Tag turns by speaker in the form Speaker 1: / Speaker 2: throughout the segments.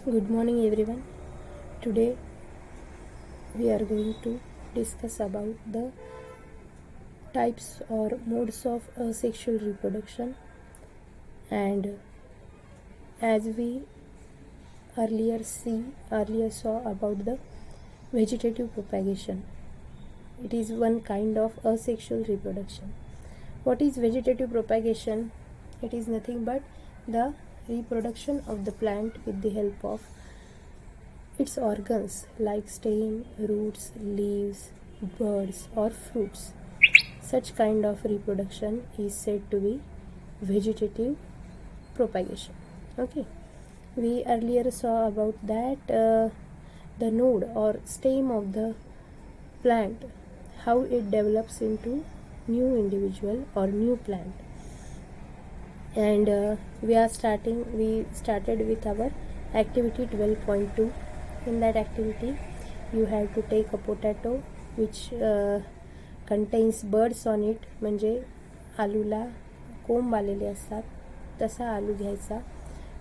Speaker 1: Good morning everyone. Today we are going to discuss about the types or modes of sexual reproduction, and as we earlier saw about the vegetative propagation. It is one kind of asexual reproduction. What is vegetative propagation? It is nothing but the reproduction of the plant with the help of its organs like stem, roots, leaves, buds or fruits. Such kind of reproduction is said to be vegetative propagation. Okay, we earlier saw about that the node or stem of the plant, how it develops into new individual or new plant. And we started with our activity 12.2. In that activity you have to take a potato which contains buds on it, म्हणजे आलूला कोंब आलेले असतात तसा आलू घ्यायचा,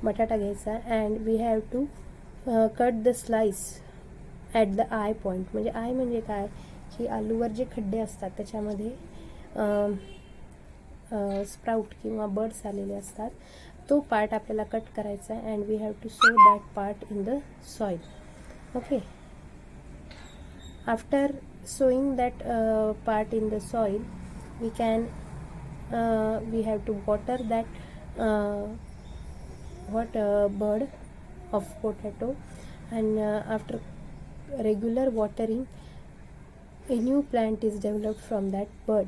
Speaker 1: बटाटा घ्यायचा, and we have to cut the slice at the eye point. म्हणजे eye म्हणजे काय की आलूवर जे खड्डे असतात त्याच्यामध्ये स्प्राउट किंवा बर्ड्स आलेले असतात, तो पार्ट आपल्याला कट करायचा आहे and we have to sow that part in the soil. Okay, after sowing that part in the soil, we have to water that bud of potato, and after regular watering a new plant is developed from that bud.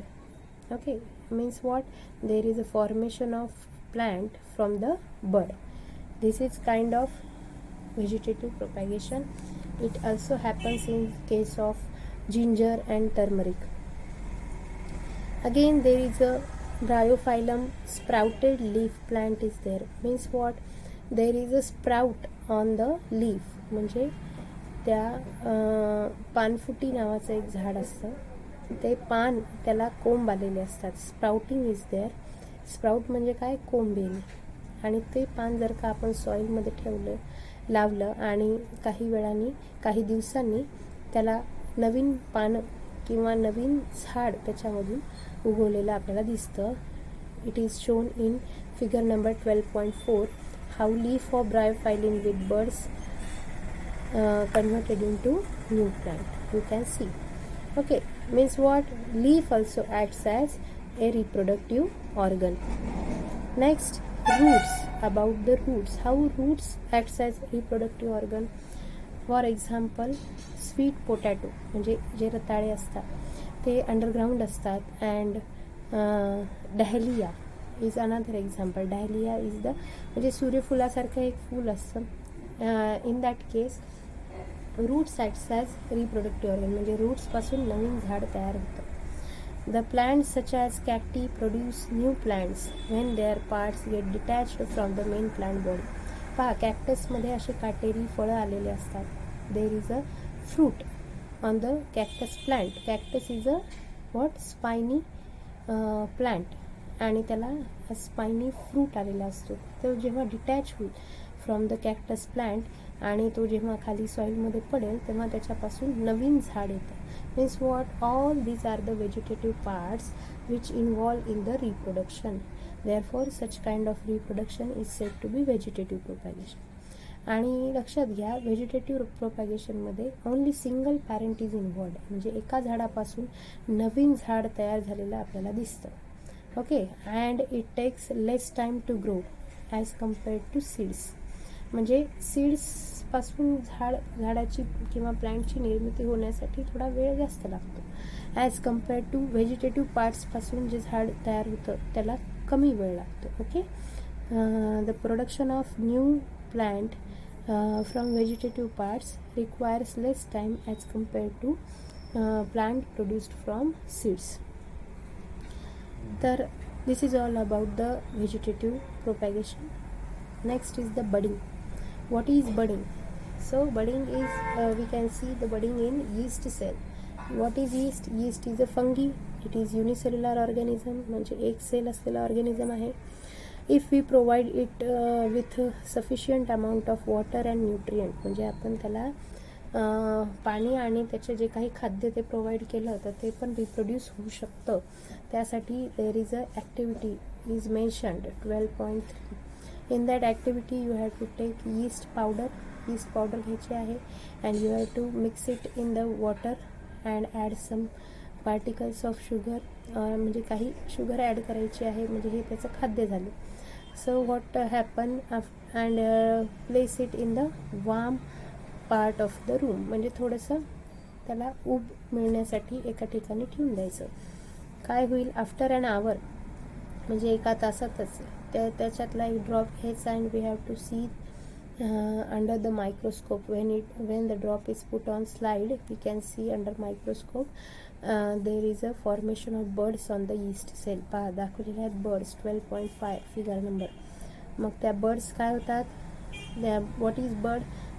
Speaker 1: Okay, means what? There is a formation of plant from the bud. This is kind of vegetative propagation. It also happens in case of ginger and turmeric. Again, there is a bryophyllum sprouted leaf plant is there. Means what? There is a sprout on the leaf. म्हणजे त्या पानफुटी नावाचं एक झाड असतं, ते पान त्याला कोंब आलेले असतात. Sprouting is there. स्प्राउट म्हणजे काय? कोंब येणे. आणि ते पान जर का आपण सॉईलमध्ये लावलं आणि काही दिवसांनी त्याला नवीन पानं किंवा नवीन झाड त्याच्यामधून उगवलेलं आपल्याला दिसतं. It is shown in figure number 12.4 how leaf of bryophyllum with buds converted in to new plant. You can see. Okay, means what? Leaf also acts as a reproductive organ. Next, roots. About the roots, how roots acts as reproductive organ. For example, sweet potato म्हणजे जे रताळे असतात ते underground असतात, and dahlia is another example. Dahlia is the म्हणजे सूर्यफुलासारखं एक फूल असतं. In that case roots acts as reproductive organ, म्हणजे रूट्सपासून नवीन झाड तयार होतं. The plants such as cacti produce new plants when their parts get detached from the main plant body. पहा, कॅक्टसमध्ये असे काटेरी फळं आलेले असतात. There is a fruit on the cactus plant. Cactus is a what? Spiny plant, आणि त्याला spiny fruit आलेला असतो. तो जेव्हा डिटॅच होईल फ्रॉम द कॅक्टस प्लांट आणि तो जेव्हा खाली सॉईलमध्ये पडेल तेव्हा त्याच्यापासून नवीन झाड येतं. Means what? All these are the vegetative parts which involve in the reproduction. Therefore, such kind of reproduction is said to be vegetative propagation. आणि लक्षात घ्या, व्हेजिटेटिव्ह प्रोपॅगेशनमध्ये only single parent is involved. म्हणजे एका झाडापासून नवीन झाड तयार झालेलं आपल्याला दिसतं. Okay, and it takes less time to grow as compared to seeds. म्हणजे सीड्सपासून झाडाची किंवा प्लांटची निर्मिती होण्यासाठी थोडा वेळ जास्त लागतो, ॲज कम्पेअर्ड टू व्हेजिटेटिव्ह पार्ट्सपासून जे झाड तयार होतं त्याला कमी वेळ लागतो. Okay, the production of new plant from vegetative parts requires less time as compared to plant produced from seeds. तर this is all about the vegetative propagation. Next is the budding. What is budding? So budding is we can see the budding in yeast cell. What is yeast? Yeast is a fungi. It is unicellular organism, म्हणजे एक sale असलेला organism आहे. If we provide it with sufficient amount of water and nutrient, म्हणजे आपण त्याला पाणी आणि त्याचे जे काही खाद्य ते प्रोव्हाइड केलं तर ते पण रिप्रोड्यूस होऊ शकतं. त्यासाठी there is a activity is mentioned 12.3. In that activity you have to take yeast powder घ्यायची आहे and you have to mix it in the water and add some particles of sugar, म्हणजे काही sugar add करायची आहे, म्हणजे हे त्याचं खाद्य झालं. So what happen and place it in the warm part of the room, म्हणजे थोडंसं त्याला ऊब मिळण्यासाठी एका ठिकाणी ठेवून द्यायचं. काय होईल आफ्टर अन आवर, म्हणजे एका तासातच त्याच्यातला एक ड्रॉप घ्यायचा and we have to see under the microscope. When the drop is put on slide, we can see under microscope there is a formation of buds on the yeast cell. पहा दाखवलेले आहेत birds 12.5 figure number. मग त्या buds काय होतात, what is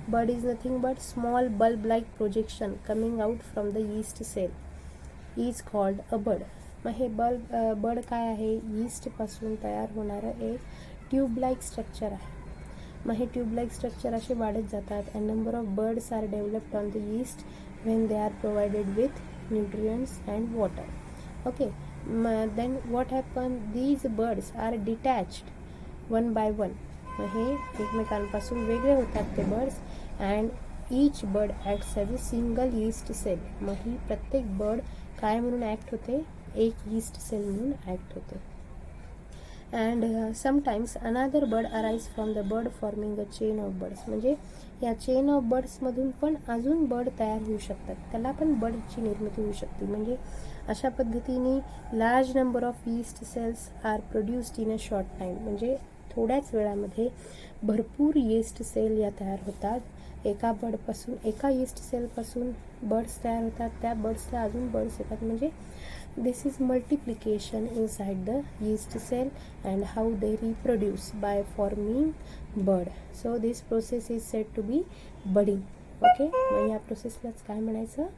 Speaker 1: bud is nothing but small bulb like projection coming out from the yeast cell is called a bud. मग हे बड काय आहे, यीस्टपासून तयार होणारं एक ट्यूब लाईक स्ट्रक्चर आहे. मग हे ट्यूब लाईक स्ट्रक्चर असे वाढत जातात and number of buds are developed on the yeast when they are provided with nutrients and water. Okay, then what happen, these buds are detached one by one. मग हे एकमेकांपासून वेगळे होतात ते buds and each bud acts as a single yeast cell. मग ही प्रत्येक bud काय म्हणून ॲक्ट होते, एक यीस्ट सेल म्हणून ॲक्ट होते. And sometimes another bud arise from the bird forming a chain of birds, म्हणजे या चेन ऑफ बर्ड्समधून पण अजून बर्ड तयार होऊ शकतात, त्याला पण बर्डची निर्मिती होऊ शकते. म्हणजे अशा पद्धतीने large number of yeast cells are produced in a short time, म्हणजे थोड्याच वेळामध्ये भरपूर यीस्ट सेल या तयार होतात. एका यीस्ट सेलपासून बर्ड्स तयार होतात, त्या बर्ड्सला अजून बर्ड्स येतात. म्हणजे this is multiplication inside the yeast cell and how they reproduce by forming bud. So this process is said to be budding. Okay, मग या प्रोसेसलाच काय म्हणायचं,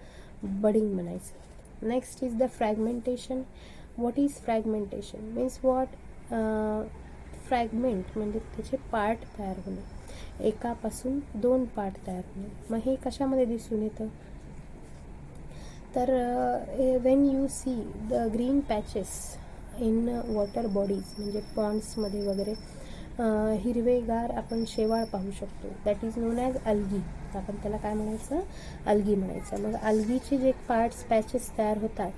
Speaker 1: budding म्हणायचं. Next is the fragmentation. What is fragmentation means what, fragment म्हणजे त्याचे part तयार होणे, एकापासून दोन पार्ट तयार होणे. मग हे कशामध्ये दिसून येतं, तर Wien you see the green patches in water bodies, म्हणजे पॉन्ड्समध्ये वगैरे हिरवेगार आपण शेवाळ पाहू शकतो, that is non as algae. आपण त्याला काय म्हणायचं, अल्गी म्हणायचं. मग अल्गीचे जे पार्ट्स पॅचेस तयार होतात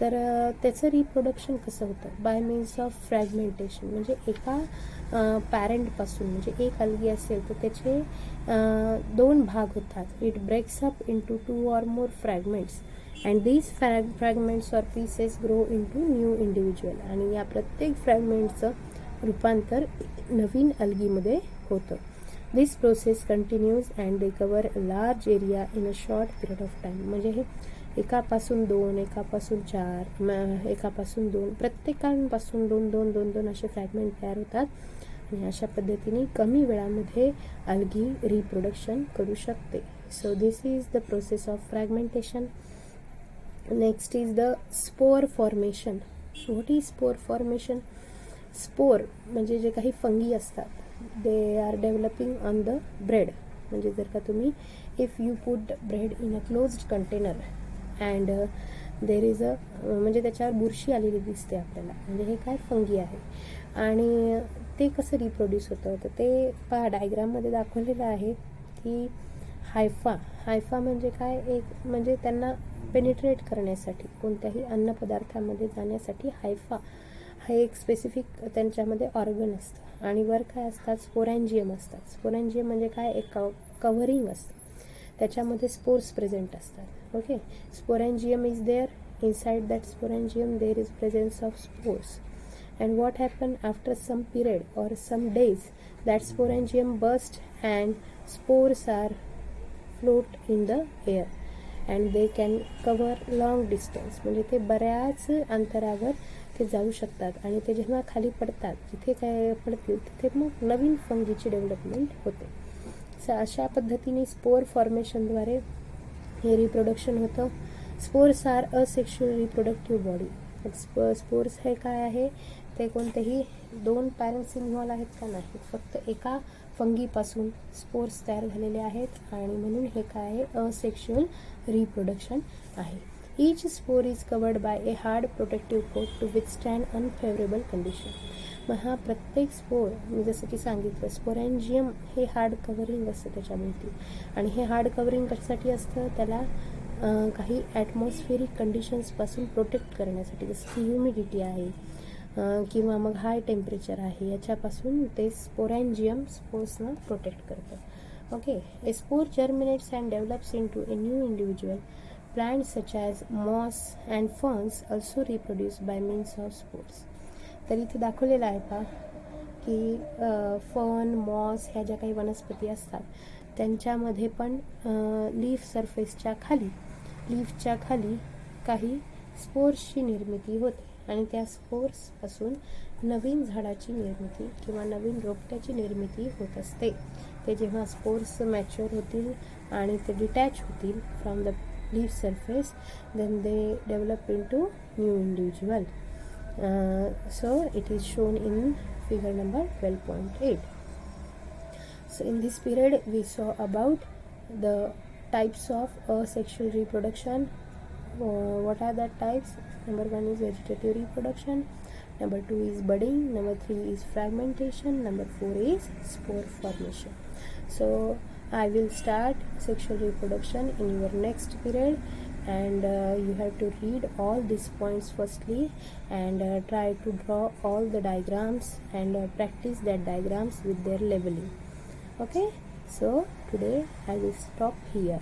Speaker 1: तर त्याचं रिप्रोडक्शन कसं होतं, बाय मीन्स ऑफ फ्रॅगमेंटेशन. म्हणजे एका पॅरेंटपासून, म्हणजे एक अल्गी असेल तर त्याचे दोन भाग होतात. It breaks up into 2 or more fragments and these fragments or pieces grow into new individual. आणि या प्रत्येक फ्रॅगमेंटचं रूपांतर नवीन अल्गीमध्ये होतं. This process continues and they cover a large area in a short period of time. म्हणजे हे एकापासून 2, एकापासून 4, एकापासून 2, प्रत्येकांपासून 2 असे फ्रॅगमेंट तयार होतात. आणि अशा पद्धतीने कमी वेळामध्ये अल्गी रिप्रोडक्शन करू शकते. So this is the process of fragmentation. Next is the spore formation. What is spore formation, spore म्हणजे जे काही फंगी असतात they are developing on the bread. म्हणजे जर का तुम्ही if you put bread in a closed container and there is अ, म्हणजे त्याच्यावर बुरशी आलेली दिसते आपल्याला, म्हणजे हे काय फंगी आहे. आणि ते कसं रिप्रोड्यूस होतं तर ते पहा डायग्राममध्ये दाखवलेलं आहे की हायफा म्हणजे काय, एक म्हणजे त्यांना पेनिट्रेट करण्यासाठी, कोणत्याही अन्नपदार्थामध्ये जाण्यासाठी हायफा हा एक स्पेसिफिक त्यांच्यामध्ये ऑर्गन असतं. आणि वर काय असतात, स्पोरॅन्जियम असतात. स्पोरॅन्जियम म्हणजे काय, एक कव्हरिंग असतं, त्याच्यामध्ये स्पोर्स प्रेझेंट असतात. Okay, sporangium is there, inside that sporangium there is presence of spores. and what happen after some period or some days that sporangium burst and spores are float in the air and they can cover long distance. म्हणजे ते बऱ्याच अंतरावर ते जाऊ शकतात आणि ते जेव्हा खाली पडतात, जिथे काय पडतील तिथे मग नवीन फंगीची डेव्हलपमेंट होते. अशा पद्धतीने स्पोर फॉर्मेशनद्वारे हे रिप्रोडक्शन होतं. Spores are asexual reproductive body. Spores हे काय आहे, ते कोणतेही दोन पॅरेंट्स इन्व्हॉल्व आहेत का? नाही, फक्त एका फंगीपासून स्पोर्स तयार झालेले आहेत आणि म्हणून हे काय आहे? असेक्शुअल रिप्रोडक्शन आहे. Each spore is covered by a hard protective coat to withstand unfavourable condition. मग हा प्रत्येक स्पोर, मी जसं की सांगितलं, स्पोरॅन्जियम हे हार्ड कव्हरिंग असतं त्याच्याभोवती, आणि हे हार्ड कव्हरिंग कशासाठी असतं? त्याला काही ॲटमॉस्फिअरिक कंडिशन्सपासून प्रोटेक्ट करण्यासाठी, जसं की ह्युमिडिटी आहे किंवा मग हाय टेम्परेचर आहे, याच्यापासून ते स्पोरॅन्जियम स्पोर्सना प्रोटेक्ट करतं. Okay. A spore germinates and develops into a new individual. Plants such as moss and ferns also reproduce by means of spores. तर इथे दाखवलेलं आहे पहा की फर्न, मॉस ह्या ज्या काही वनस्पती असतात त्यांच्यामध्ये पण लीफच्या खाली काही स्पोर्सची निर्मिती होते आणि त्या स्पोर्सपासून नवीन झाडाची निर्मिती किंवा नवीन रोपट्याची निर्मिती होत असते. ते जेव्हा स्पोर्स मॅच्युअर होतील आणि ते डिटॅच होतील from the leaf surface, then they develop into new individual. So it is shown in figure number 12.8. So in this period we saw about the types of asexual reproduction. What are the types? Number 1 is vegetative reproduction, number 2 is budding, number 3 is fragmentation, number 4 is spore formation. So I will start sexual reproduction in your next period, and you have to read all these points firstly and try to draw all the diagrams and practice that diagrams with their labeling. Okay, so today I will stop here.